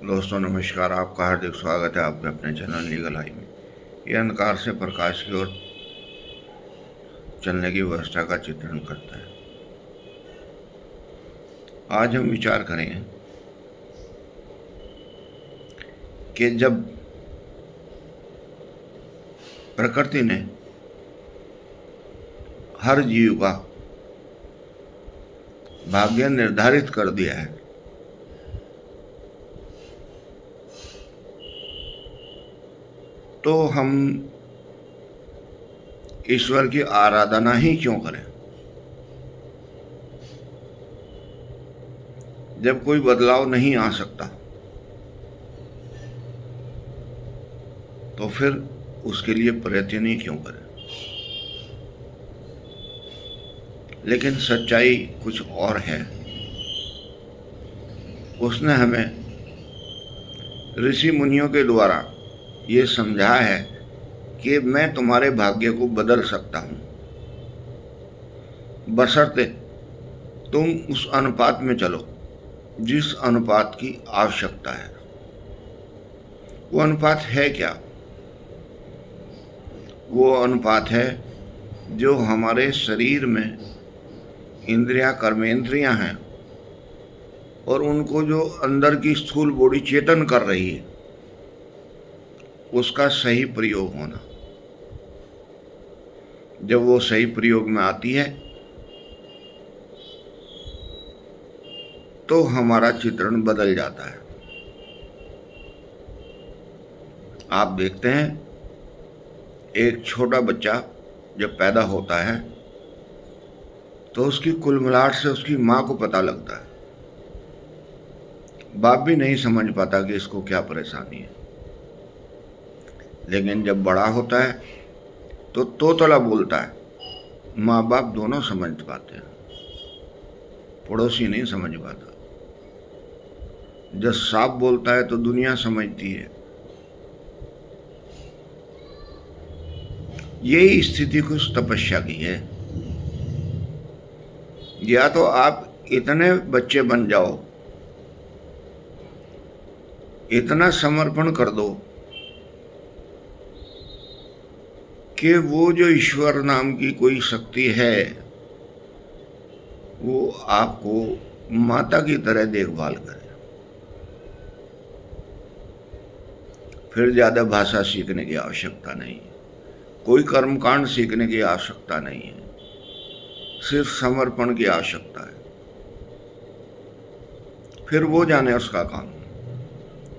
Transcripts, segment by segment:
दोस्तों नमस्कार। आपका हार्दिक स्वागत है आपके अपने चैनल लीगल आई में। यह अंधकार से प्रकाश की ओर चलने की व्यवस्था का चित्रण करता है। आज हम विचार करेंगे कि जब प्रकृति ने हर जीव का भाग्य निर्धारित कर दिया है तो हम ईश्वर की आराधना ही क्यों करें। जब कोई बदलाव नहीं आ सकता तो फिर उसके लिए प्रयत्न ही क्यों करें। लेकिन सच्चाई कुछ और है। उसने हमें ऋषि मुनियों के द्वारा ये समझाया है कि मैं तुम्हारे भाग्य को बदल सकता हूँ, बशर्ते तुम उस अनुपात में चलो जिस अनुपात की आवश्यकता है। वो अनुपात है क्या? वो अनुपात है जो हमारे शरीर में इंद्रियां कर्मेंद्रियां हैं और उनको जो अंदर की स्थूल बॉडी चेतन कर रही है उसका सही प्रयोग होना। जब वो सही प्रयोग में आती है तो हमारा चित्रण बदल जाता है। आप देखते हैं एक छोटा बच्चा जब पैदा होता है तो उसकी कुलमिलाट से उसकी माँ को पता लगता है। बाप भी नहीं समझ पाता कि इसको क्या परेशानी है। लेकिन जब बड़ा होता है तो तोतला बोलता है, माँ बाप दोनों समझ पाते हैं, पड़ोसी नहीं समझ पाता। जब सांप बोलता है तो दुनिया समझती है। यही स्थिति कुछ तपस्या की है। या तो आप इतने बच्चे बन जाओ, इतना समर्पण कर दो कि वो जो ईश्वर नाम की कोई शक्ति है वो आपको माता की तरह देखभाल करे। फिर ज़्यादा भाषा सीखने की आवश्यकता नहीं है, कोई कर्मकांड सीखने की आवश्यकता नहीं है, सिर्फ समर्पण की आवश्यकता है। फिर वो जाने उसका काम,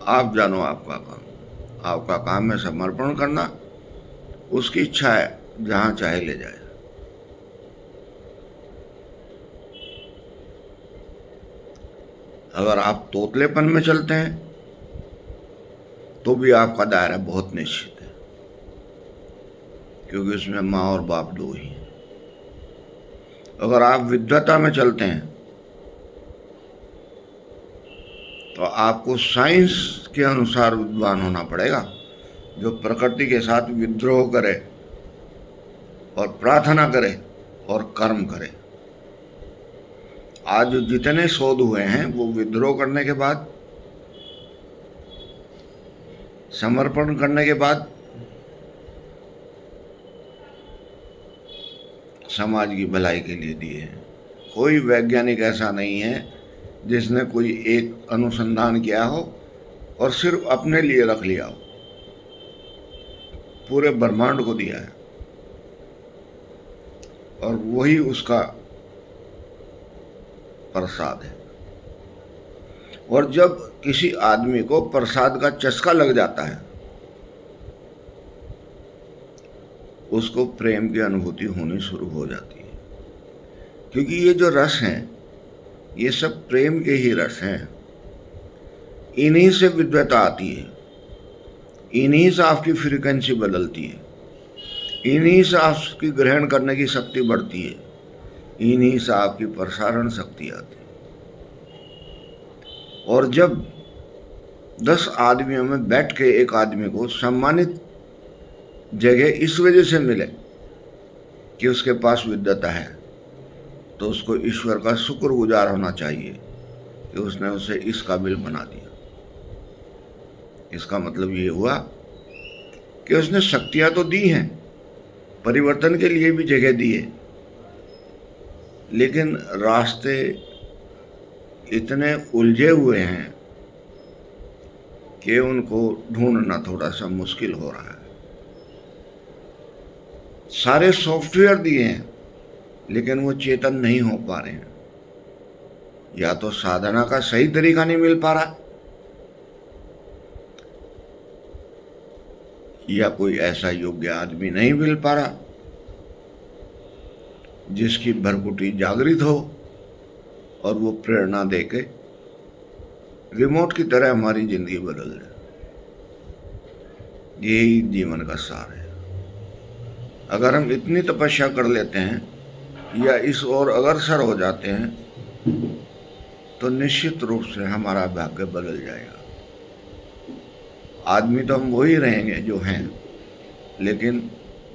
आप जानो आपका काम। आपका काम है समर्पण करना, उसकी इच्छा है जहां चाहे ले जाए। अगर आप तोतलेपन में चलते हैं तो भी आपका दायरा बहुत निश्चित है, क्योंकि उसमें माँ और बाप दो ही हैं। अगर आप विद्वता में चलते हैं तो आपको साइंस के अनुसार विद्वान होना पड़ेगा, जो प्रकृति के साथ विद्रोह करे और प्रार्थना करे और कर्म करे। आज जितने शोध हुए हैं वो विद्रोह करने के बाद, समर्पण करने के बाद, समाज की भलाई के लिए दिए हैं। कोई वैज्ञानिक ऐसा नहीं है जिसने कोई एक अनुसंधान किया हो और सिर्फ अपने लिए रख लिया हो। पूरे ब्रह्मांड को दिया है और वही उसका प्रसाद है। और जब किसी आदमी को प्रसाद का चस्का लग जाता है उसको प्रेम की अनुभूति होनी शुरू हो जाती है, क्योंकि ये जो रस हैं ये सब प्रेम के ही रस हैं। इन्हीं से विद्वता आती है, इन्हीं से आपकी फ्रीक्वेंसी बदलती है, इन्हीं से आपकी ग्रहण करने की शक्ति बढ़ती है, इन्हीं से आपकी प्रसारण शक्ति आती है। और जब 10 आदमियों में बैठ के एक आदमी को सम्मानित जगह इस वजह से मिले कि उसके पास विद्वता है, तो उसको ईश्वर का शुक्रगुजार होना चाहिए कि उसने उसे इस काबिल बना दिया। इसका मतलब ये हुआ कि उसने शक्तियां तो दी हैं, परिवर्तन के लिए भी जगह दी है, लेकिन रास्ते इतने उलझे हुए हैं कि उनको ढूंढना थोड़ा सा मुश्किल हो रहा है। सारे सॉफ्टवेयर दिए हैं, लेकिन वो चेतन नहीं हो पा रहे हैं। या तो साधना का सही तरीका नहीं मिल पा रहा, या कोई ऐसा योग्य आदमी नहीं मिल पा रहा जिसकी भरपुटी जागृत हो और वो प्रेरणा देके रिमोट की तरह हमारी जिंदगी बदल जाए। यही जीवन का सार है। अगर हम इतनी तपस्या कर लेते हैं या इस ओर अग्रसर हो जाते हैं तो निश्चित रूप से हमारा भाग्य बदल जाएगा। आदमी तो हम वही रहेंगे जो हैं, लेकिन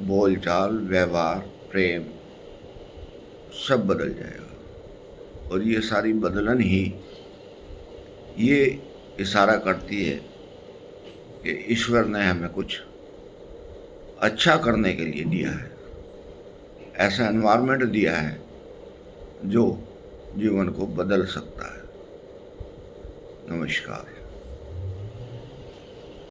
बोलचाल, व्यवहार, प्रेम सब बदल जाएगा। और ये सारी बदलन ही ये इशारा करती है कि ईश्वर ने हमें कुछ अच्छा करने के लिए दिया है, ऐसा एनवायरनमेंट दिया है जो जीवन को बदल सकता है। नमस्कार।